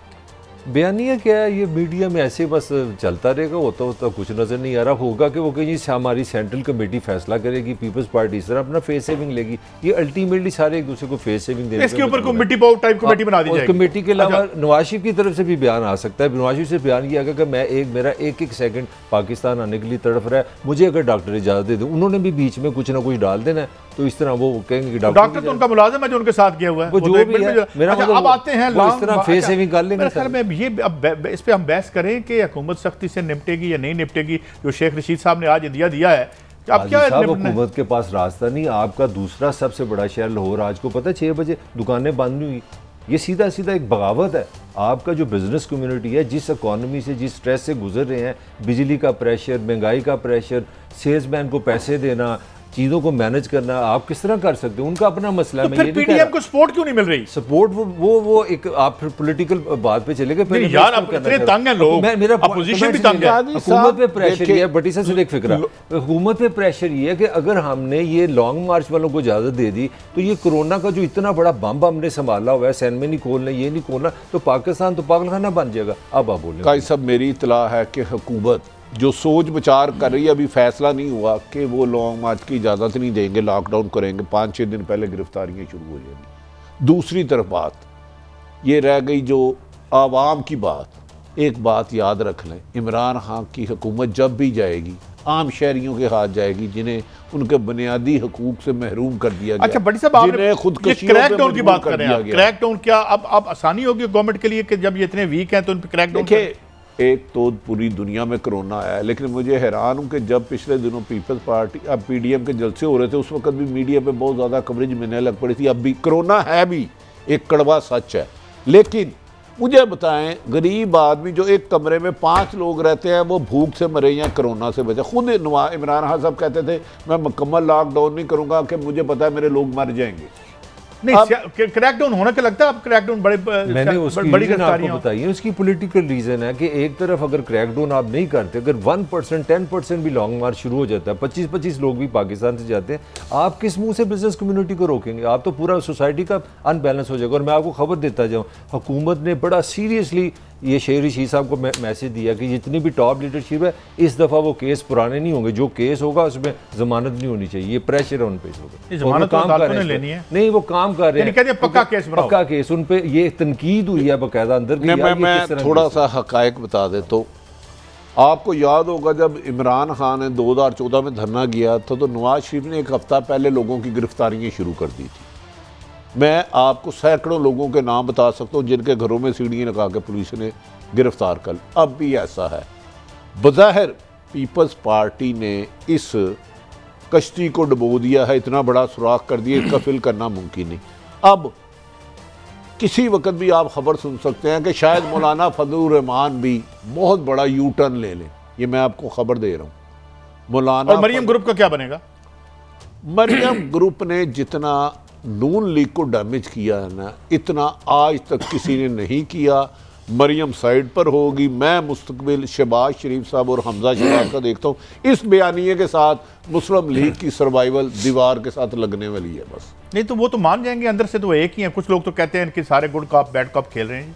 बयानिया क्या है, ये मीडिया में ऐसे बस चलता रहेगा, होता कुछ नज़र नहीं आ रहा। होगा कि वो कहीं हमारी सेंट्रल कमेटी फैसला करेगी, पीपल्स पार्टी इस तरह अपना फेस सेविंग लेगी। ये अल्टीमेटली सारे एक दूसरे को फेस सेविंग देने इसके ऊपर कमेटी टाइप कमेटी बना दी जाएगी। कमेटी के अलावा नवाज शरीफ की तरफ से भी बयान आ सकता है। नवाज शरीफ से बयान किया गया कि मैं मेरा एक सेकंड पाकिस्तान आने के लिए तड़फ रहा है, मुझे अगर डॉक्टर इजाज़त दे दे। उन्होंने भी बीच में कुछ ना कुछ डाल देना है, तो इस तरह वो कहेंगे कि डॉक्टर तो उनका मुलाजिम है जो उनके साथ गया हुआ है, वो जो भी है। मेरा मतलब अब आते हैं इस तरह फेस सेविंग कर लेंगे। ये अब इस पे हम बहस करें कि हुकूमत सख्ती से निपटेगी या नहीं निपटेगी, जो शेख रशीद साहब ने आज इंदिया दिया है। अब क्या हुकूमत के पास रास्ता नहीं। आपका दूसरा सबसे बड़ा शहर लाहौर, आज को पता है 6 बजे दुकानें बंद हुई। ये सीधा सीधा एक बगावत है। आपका जो बिजनेस कम्युनिटी है, जिस इकॉनमी से, जिस स्ट्रेस से गुजर रहे हैं, बिजली का प्रेशर, महंगाई का प्रेशर, सेल्समैन को पैसे देना, चीज़ों को मैनेज करना आप किस तरह कर सकते हो, उनका अपना मसला है। तो फिर पीडीएम को सपोर्ट क्यों नहीं मिल रही? सपोर्ट वो एक आप फिर पॉलिटिकल बात पे चले गए। यार अब इतने तंग हैं लोग, मेरा अपोजिशन भी तंग है। हुकूमत पे प्रेशर ये है, बटी साहब से एक फिक्रा, हुकूमत पे प्रेशर ये है कि अगर हमने ये लॉन्ग मार्च वालों को इजाजत दे दी तो ये कोरोना का जो इतना बड़ा बम हमने संभाला हुआ है, सैन में नहीं खोलना, ये नहीं खोलना, तो पाकिस्तान तो पागलखाना बन जाएगा। अब आप बोले काई साहब, मेरी इतला है कि हुकूमत जो सोच विचार कर रही है, अभी फैसला नहीं हुआ कि वो लॉन्ग मार्च की इजाज़त नहीं देंगे, लॉकडाउन करेंगे, 5-6 दिन पहले गिरफ्तारियाँ शुरू हो जाएंगी। दूसरी तरफ बात ये रह गई जो आवाम की बात, एक बात याद रख लें, इमरान खान की हुकूमत जब भी जाएगी आम शहरियों के हाथ जाएगी जिन्हें उनके बुनियादी हकूक से महरूम कर दिया गया। अच्छा बड़ी साहब, आपने क्रैकडाउन की बात कर रहे हैं, क्रैकडाउन क्या अब आसानी होगी गवर्नमेंट के लिए कि जब ये इतने वीक हैं तो उन पर क्रैकडाउन? देखिए, एक तो पूरी दुनिया में कोरोना आया है, लेकिन मुझे हैरान हूँ कि जब पिछले दिनों पीपल्स पार्टी अब पीडीएम के जलसे हो रहे थे, उस वक्त भी मीडिया पे बहुत ज़्यादा कवरेज मिलने लग पड़ी थी। अब भी कोरोना है, भी एक कड़वा सच है, लेकिन मुझे बताएं, गरीब आदमी जो एक कमरे में 5 लोग रहते हैं वो भूख से मरे या कोरोना से बचे। खुद इमरान खान साहब कहते थे मैं मुकम्मल लॉकडाउन नहीं करूंगा कि मुझे पता है मेरे लोग मर जाएंगे। नहीं, क्रैकडाउन होना क्या लगता है? अब क्रैकडाउन मैंने उसकी रीजन आपको बताई है, उसकी पॉलिटिकल रीजन है कि एक तरफ अगर क्रैकडाउन आप नहीं करते, अगर 1% 10% भी लॉन्ग मार्च शुरू हो जाता है, 25-25 लोग भी पाकिस्तान से जाते हैं, आप किस मुंह से बिजनेस कम्युनिटी को रोकेंगे? आप तो पूरा सोसाइटी का अनबैलेंस हो जाएगा। और मैं आपको खबर देता जाऊँ, हुकूमत ने बड़ा सीरियसली ये शेर रशीद साहब को मैसेज दिया कि जितनी भी टॉप लीडरशिप है, इस दफ़ा वो केस पुराने नहीं होंगे, जो केस होगा उसमें जमानत नहीं होनी चाहिए, ये प्रेशर है उन पे होगा। काम कर रहे हैं, नहीं वो काम कर रहे हैं, पक्का केस उन पे, ये तनकीद हुई है बाकायदा अंदर की। मैं थोड़ा सा हकायक बता दे तो आपको याद होगा जब इमरान खान ने 2014 में धरना किया था तो नवाज शरीफ ने एक हफ्ता पहले लोगों की गिरफ्तारियाँ शुरू कर दी थी। मैं आपको सैकड़ों लोगों के नाम बता सकता हूँ जिनके घरों में सीढ़ियाँ लगा के पुलिस ने गिरफ्तार कर। अब भी ऐसा है। बज़ाहिर पीपल्स पार्टी ने इस कश्ती को डुबो दिया है, इतना बड़ा सुराख कर दिया, इसका फिल करना मुमकिन नहीं। अब किसी वक्त भी आप खबर सुन सकते हैं कि शायद मौलाना फजलुर रहमान भी बहुत बड़ा यू टर्न ले लें। ये मैं आपको खबर दे रहा हूँ। मौलाना और मरियम ग्रुप का क्या बनेगा? मरियम ग्रुप ने जितना नून लीग को डैमेज किया है ना, इतना आज तक किसी ने नहीं किया। मरियम साइड पर होगी। मैं मुस्तकबिल शहबाज शरीफ साहब और हमजा शहबाज का देखता हूँ इस बयानिए के साथ मुस्लिम लीग की सर्वाइवल दीवार के साथ लगने वाली है बस। नहीं तो वो तो मान जाएंगे, अंदर से तो एक ही हैं। कुछ लोग तो कहते हैं कि सारे गुड कॉप बैड कॉप खेल रहे हैं।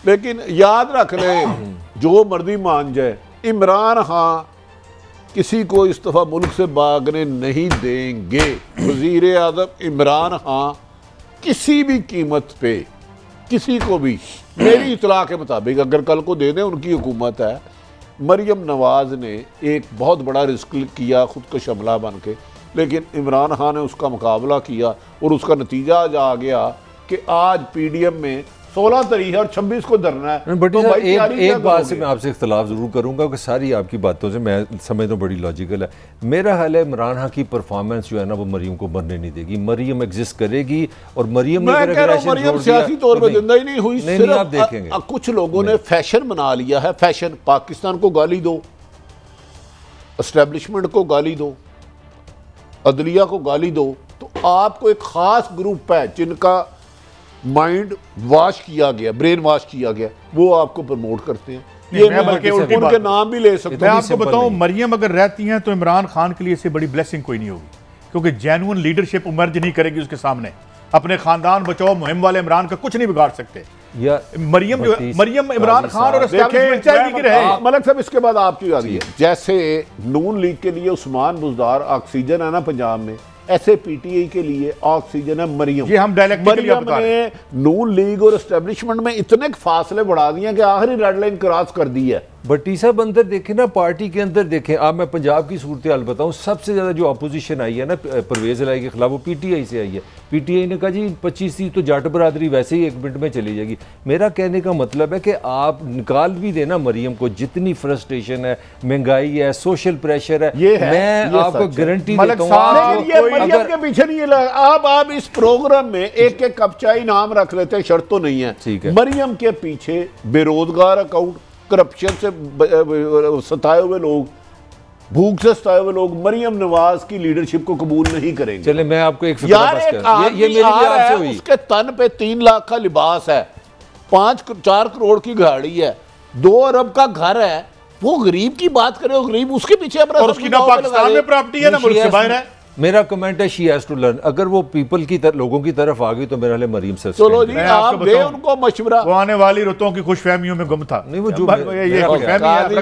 लेकिन याद रख लें, जो मर्जी मान जाए, इमरान खान किसी को इस दफ़ा मुल्क से भागने नहीं देंगे। वज़ीर आज़म इमरान खान किसी भी कीमत पे किसी को भी, मेरी इतला के मुताबिक अगर कल को दे दें, उनकी हुकूमत है, मरियम नवाज़ ने एक बहुत बड़ा रिस्क किया खुद को शमला बन के, लेकिन इमरान खान ने उसका मुकाबला किया और उसका नतीजा आज आ गया कि आज पीडीएम में 16 तारीख और 26 को धरना है। बट तो एक बात से मैं आपसे इख्तलाफ जरूर करूंगा कि सारी आपकी बातों से मैं समझता हूँ बड़ी लॉजिकल है। मेरा हाल है इमरान खान की परफॉर्मेंस जो है ना वो मरियम को मरने नहीं देगी। मरियम एग्जिस्ट करेगी और मरियम मरियम सियासी तौर पर जिंदा ही नहीं हुई। नहीं, आप देखेंगे कुछ लोगों ने फैशन बना लिया है। फैशन, पाकिस्तान को गाली दो, एस्टेब्लिशमेंट को गाली दो, अदलिया को गाली दो, तो आपको एक खास ग्रुप है जिनका माइंड वॉश किया गया, ब्रेन वॉश किया गया, वो आपको प्रमोट करते हैं। ये मैं बल्कि उनके नाम भी ले सकता हूं। मैं आपको बताऊं, मरियम अगर रहती हैं तो इमरान खान के लिए इससे बड़ी ब्लेसिंग कोई नहीं होगी, क्योंकि जेन्युइन लीडरशिप इमर्ज नहीं करेगी उसके सामने। अपने खानदान बचाओ मुहिम वाले इमरान का कुछ नहीं बिगाड़ सकते। मरियम जो मरियम इमरान खान और मलिक साहब, इसके बाद आपकी आ रही है, जैसे नून लीग के लिए उस्मान बुज़दार ऑक्सीजन है ना पंजाब में, ऐसे पीटीआई के लिए ऑक्सीजन है मरियम। ये हम मरियम ने नून लीग और एस्टेब्लिशमेंट में इतने फासले बढ़ा दिए कि आखिरी रेड लाइन क्रॉस कर दी है। भट्टी साहब अंदर देखें ना, पार्टी के अंदर देखें। अब मैं पंजाब की सूरत हाल बताऊं, सबसे ज़्यादा जो अपोजिशन आई है ना परवेज़ इलाही के खिलाफ, वो पीटीआई से आई है। पीटीआई ने कहा जी 25 सीट तो जाट बरादरी वैसे ही 1 मिनट में चली जाएगी। मेरा कहने का मतलब है कि आप निकाल भी देना मरियम को, जितनी फ्रस्ट्रेशन है, महंगाई है, सोशल प्रेशर है, मैं आपको गारंटी देता हूं मरियम के पीछे नहीं लगा। आप इस प्रोग्राम में एक एक कप चाय नाम रख लेते हैं, शर्त तो नहीं है। मरियम के पीछे बेरोजगार अकाउंट, करप्शन से सताए हुए लोग, भूख से सताए हुए लोग मरियम नवाज की लीडरशिप को कबूल नहीं करेंगे। चले मैं आपको एक यार ये मेरी आपसे हुई, उसके तन पे 3 लाख का लिबास है, 4 करोड़ की गाड़ी है, 2 अरब का घर है, वो गरीब की बात करे, वो गरीब उसके पीछे अपना, और उसकी ना पाकिस्तान में प्रॉपर्टी है ना मुल्क से बाहर है। मेरा कमेंट है शी हैज टू लर्न। अगर वो पीपल की लोगों की तरफ आ गई तो मेरा लिए मरीम से चलो जी आप दे उनको मशवरा। वो आने वाली रुतों की खुशफहमियों में गुम था। नहीं वो जो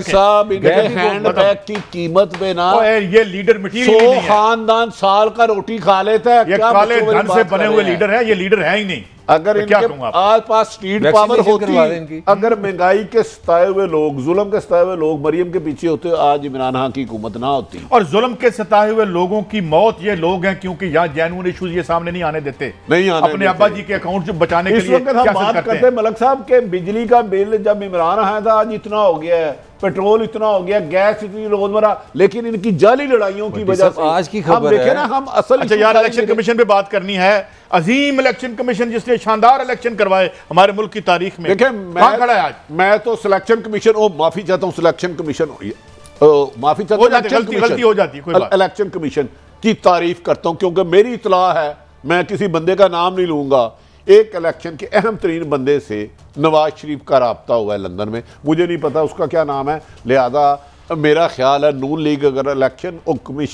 साहब इनके हैंडबैग की कीमत पे ना ये लीडर मटीरियल 100 खानदान साल का रोटी खा लेता है। ये काले धन से बने हुए लीडर है, ये लीडर है ही नहीं। अगर इनके आस पास स्ट्रीट पावर होती, अगर महंगाई के सताए हुए लोग, जुल्म के सताए हुए लोग मरियम के पीछे होते, आज इमरान खान की हुकूमत ना होती। और जुल्म के सताए हुए लोगों की मौत ये लोग हैं क्योंकि यहाँ जेन्युइन इश्यूज ये सामने नहीं आने देते, नहीं आने अपने अब्बा जी के अकाउंट बचाने के लिए। इस वक्त हम बात करते हैं मलक साहब के बिजली का बिल जब इमरान खान था आज इतना हो गया है, पेट्रोल इतना हो गया, गैस इतनी रोजमर्रा, लेकिन इनकी जाली लड़ाइयों की वजह से आज की खबर देखे ना हम असल। अच्छा यार इलेक्शन कमीशन पे बात करनी है। अजीम इलेक्शन कमीशन जिसने शानदार इलेक्शन करवाए हमारे मुल्क की तारीख में, देखिए कहां खड़ा है आज? मैं तो सिलेक्शन कमीशन माफी चाहता हूं, सिलेक्शन कमीशन माफी चाहता हूं, गलती हो जाती है, इलेक्शन कमीशन की तारीफ करता हूं क्योंकि मेरी इतला है, मैं किसी बंदे का नाम नहीं लूंगा, एक इलेक्शन के अहम तरीन बंदे से नवाज शरीफ का राब्ता हुआ है लंदन में, मुझे नहीं पता उसका क्या नाम है, लिहाजा मेरा ख्याल है नून लीग अगर इलेक्शन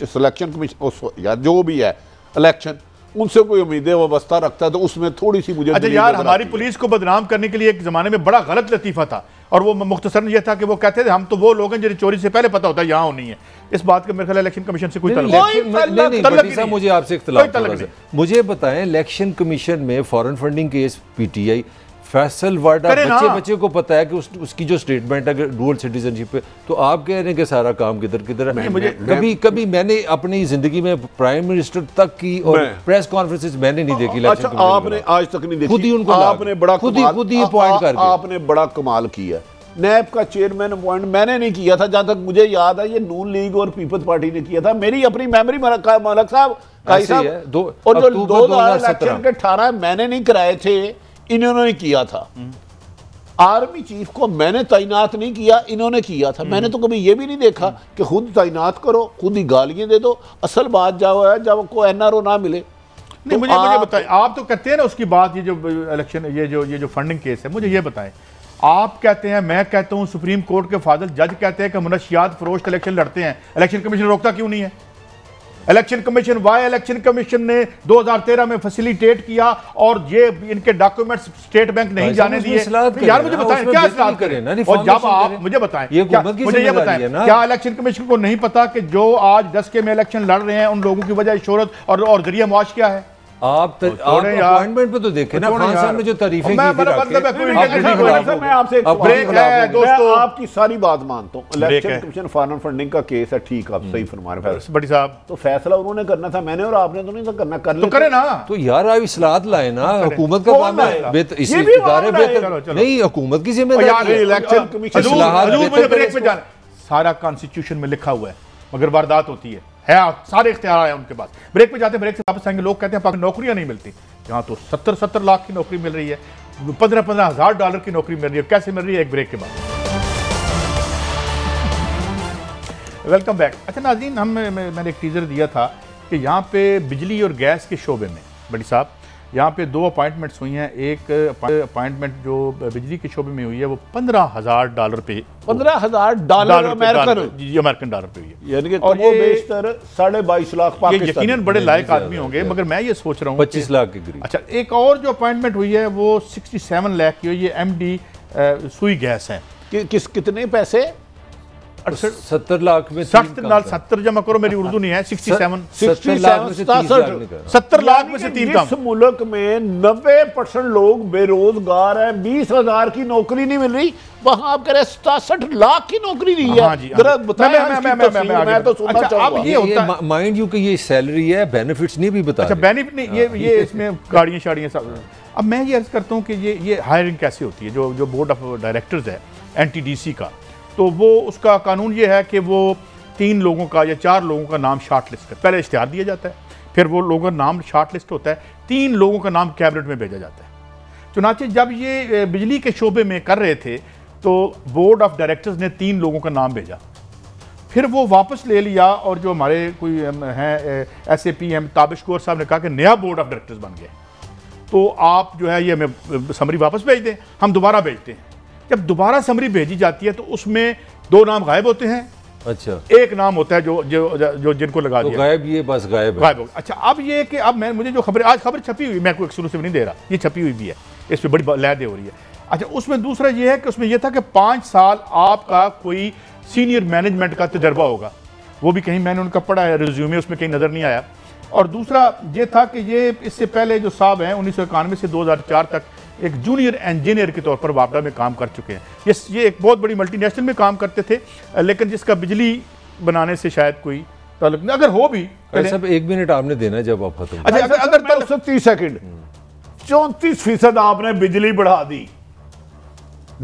सिलेक्शन कमीशन या जो भी है इलेक्शन उनसे कोई उम्मीदें वाबस्ता रखता है तो उसमें थोड़ी सी मुझे। अच्छा यार हमारी पुलिस को बदनाम करने के लिए एक जमाने में बड़ा गलत लतीफा था और वो मुख्तसरन ये था कि वो कहते थे हम तो वो लोग हैं जिन्हें चोरी से पहले पता होता है यहाँ होनी है। इस बात का मेरे ख्याल इलेक्शन कमीशन से कोई नहीं। मुझे आपसे इख्तिलाफ, मुझे बताएं इलेक्शन कमीशन में foreign funding case PTI Faisal Vawda बच्चे को पता है कि उसकी जो स्टेटमेंट है डुअल सिटीजनशिप पे, तो आप कह रहे हैं कि सारा काम किधर किधर है। मुझे कभी मैंने अपनी जिंदगी में प्राइम मिनिस्टर तक की और प्रेस कॉन्फ्रेंसेस मैंने नहीं देखी। अच्छा आपने आज तक नहीं देखी? खुद ही उनको आपने बड़ा खुद ही अपॉइंट करके आपने बड़ा कमाल किया। नैब का चेयरमैन अपॉइंट मैंने नहीं किया था, जहां तक मुझे याद है ये नून लीग और पीपल्स पार्टी ने किया था। मेरी अपनी मेमोरी मलक साहब और जो 2000 के 18 मैंने नहीं कराए थे, इन्होंने किया था। आर्मी चीफ को मैंने तैनात नहीं किया, इन्होंने किया था। मैंने तो कभी ये भी नहीं देखा कि खुद तैनात करो, खुद ही गालियां दे दो। असल बात जाओ है जब को एनआरओ ना मिले। नहीं मुझे बताएं, आप तो कहते हैं ना उसकी बात, ये जो इलेक्शन ये जो फंडिंग केस है, मुझे ये बताएं, आप कहते हैं, मैं कहता हूं, सुप्रीम कोर्ट के फादर जज कहते हैं कि मुनशियात फरोश्त इलेक्शन लड़ते हैं, इलेक्शन कमीशन रोकता क्यों नहीं है? इलेक्शन कमीशन ने 2013 में फैसिलिटेट किया और ये इनके डॉक्यूमेंट्स स्टेट बैंक नहीं जाने दिए। यार मुझे बताएं क्या इस्लाहत करें? और जब आप मुझे बताएं, मुझे ये बताएं, क्या इलेक्शन कमीशन को नहीं पता कि जो आज 10 के में इलेक्शन लड़ रहे हैं उन लोगों की वजह शोहरत और जरिया मुआश क्या है? आप अपॉइंटमेंट पे तो देखे ना खान साहब ने जो तारीफें की। मैं आपसे आपकी सारी बात मानता हूँ। इलेक्शन कमीशन फॉरेन फंडिंग का केस है, ठीक आप सही फरमा रहे हैं बड़ी साहब, तो फैसला उन्होंने करना था, मैंने और आपने तो नहीं करना, कर तो करे ना। तो यार आप इस्लाहत लाए ना, हुकूमत का काम है, इसी इदारे बेहतर नहीं, हुकूमत की जिम्मेदारी है इलेक्शन कमीशन। सारा कॉन्स्टिट्यूशन में लिखा हुआ है मगर वारदात होती है सारे इख्तियार है उनके पास। ब्रेक पे जाते, ब्रेक से वापस आएंगे। लोग कहते हैं पाकिस्तान नौकरियां नहीं मिलती, यहाँ तो 70 लाख की नौकरी मिल रही है, 15 हज़ार डॉलर की नौकरी मिल रही है। कैसे मिल रही है? एक ब्रेक के बाद। Welcome back. अच्छा नाज़रीन, मैंने एक टीजर दिया था कि यहाँ पे बिजली और गैस के शोबे में बड़ी साहब यहाँ पे 2 अपॉइंटमेंट्स हुई हैं। एक अपॉइंटमेंट जो बिजली के शोबे में हुई है वो $15,000 पे, अमेरिकन डॉलर पे हुई है, यानी कि और ये 22.5 लाख पाकिस्तानी। यकीनन बड़े लायक आदमी होंगे, मगर मैं ये सोच रहा हूँ 25 लाख के करीब। अच्छा, एक और जो अपॉइंटमेंट हुई है वो 67 लाख की हुई है, MD सुई गैस है। कितने पैसे? 70 लाख में 70 जमा करो, मेरी उर्दू नहीं है, 67 70 लाख में से 3 काम। इस मुल्क में 90% लोग बेरोजगार हैं, 20,000 की नौकरी नहीं मिल रही, वहां आप कह रहे 67 लाख की नौकरी नहीं है। मैं तो सुनना चाहूंगा। माइंड यू कि ये सैलरी है, बेनिफिट्स नहीं भी बता। अच्छा बेनिफिट नहीं, ये इसमें गाड़ियां शाड़ियां सब। अब मैं ये अर्ज करता हूँ कि ये हायरिंग कैसे होती है? जो बोर्ड ऑफ डायरेक्टर्स है NTDC का, तो वो उसका कानून ये है कि वो 3 लोगों का या 4 लोगों का नाम शार्ट लिस्ट कर, पहले इश्तिहार दिया जाता है, फिर वो लोगों का नाम शार्ट लिस्ट होता है, 3 लोगों का नाम कैबिनेट में भेजा जाता है। चुनांचे जब ये बिजली के शोबे में कर रहे थे तो बोर्ड ऑफ डायरेक्टर्स ने 3 लोगों का नाम भेजा, फिर वो वापस ले लिया और जो हमारे कोई हैं SAPM ताबिश कौर साहब ने कहा कि नया बोर्ड ऑफ डायरेक्टर्स बन गया, तो आप जो है ये हमें समरी वापस भेज दें, हम दोबारा भेजते हैं। जब दोबारा समरी भेजी जाती है तो उसमें 2 नाम गायब होते हैं, अच्छा, एक नाम होता है जो जिनको लगा तो दिया गायब, ये बस गायब हो। अच्छा, अब ये कि अब मुझे जो खबर आज खबर छपी हुई, मैं कोई एक्सक्लूसिव नहीं दे रहा, ये छपी हुई भी है, इस पर बड़ी लहदे हो रही है। अच्छा, उसमें दूसरा ये है कि उसमें यह था कि 5 साल आपका कोई सीनियर मैनेजमेंट का तजर्बा होगा, वो भी कहीं मैंने उनका पढ़ा है, रिज्यूमे उसमें कहीं नज़र नहीं आया। और दूसरा ये था कि ये इससे पहले जो साहब हैं 1991 से 2004 तक एक जूनियर इंजीनियर के तौर पर वापडा में काम कर चुके हैं। ये एक बहुत बड़ी मल्टीनेशनल में काम करते थे, लेकिन जिसका बिजली बनाने से शायद कोई ताल्लुक नहीं, अगर हो भी। सब 1 मिनट आपने देना जब आप खत्म। अच्छा, अगर 30 सेकंड, 34% आपने बिजली बढ़ा दी,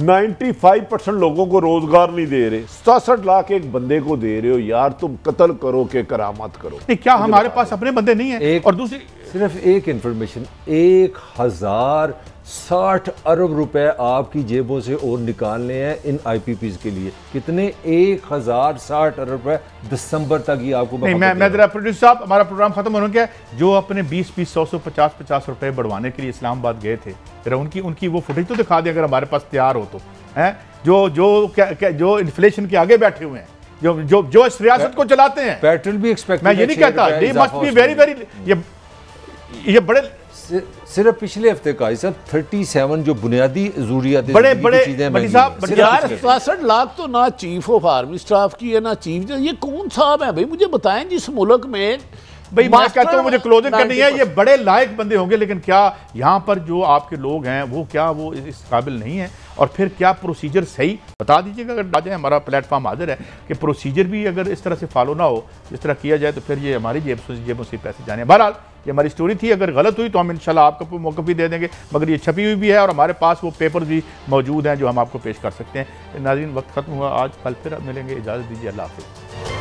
95% लोगों को रोजगार नहीं दे रहे, 67 लाख एक बंदे को दे रहे हो यार, तुम कत्ल करो के करामत करो। नहीं, क्या हमारे पास अपने बंदे नहीं है? और दूसरी सिर्फ एक इंफॉर्मेशन, 1060 अरब रुपए आपकी जेबों से और निकालने हैं इन IPPs के लिए। कितने? 1060 अरब रुपए दिसंबर तक ही आपको। नहीं, मैं जरा प्रोड्यूसर साहब, हमारा प्रोग्राम खत्म होने क्या, जो अपने 20-20, 100, 50 रुपए बढ़वाने के लिए इस्लामाबाद गए थे, जरा उनकी वो फुटेज तो दिखा दें अगर हमारे पास तैयार हो तो, हैं जो इन्फ्लेशन के आगे बैठे हुए हैं, जो इस रियासत को चलाते हैं। पेट्रोल भी एक्सपेक्ट, मैं ये नहीं कहता, ये मस्ट बी वेरी ये बड़े, सिर्फ पिछले हफ्ते का सब 37 जो बुनियादी जरूरियात बड़े चीजें, 67 लाख तो ना चीफ ऑफ आर्मी स्टाफ की है ना चीफ, ये कौन साहब है भाई, मुझे बताएं जिस मुल्क में भाई मैं कहता हूँ मुझे क्लोजिंग करनी है, ये बड़े लायक बंदे होंगे, लेकिन क्या यहाँ पर जो आपके लोग हैं वो क्या वो इस काबिल नहीं है? और फिर क्या प्रोसीजर सही बता दीजिएगा, अगर आ जाए, हमारा प्लेटफॉर्म हाजिर है कि प्रोसीजर भी अगर इस तरह से फॉलो ना हो, इस तरह किया जाए, तो फिर ये हमारी जेबों से पैसे जाने। बहरहाल ये हमारी स्टोरी थी, अगर गलत हुई तो हम इंशाल्लाह आपको मौका भी दे देंगे, मगर ये छपी हुई भी है और हमारे पास वो पेपर भी मौजूद हैं जो हम आपको पेश कर सकते हैं। नाज़रीन, वक्त खत्म हुआ आज, कल फिर मिलेंगे, इजाज़त दीजिए, अल्लाह हाफ़िज़।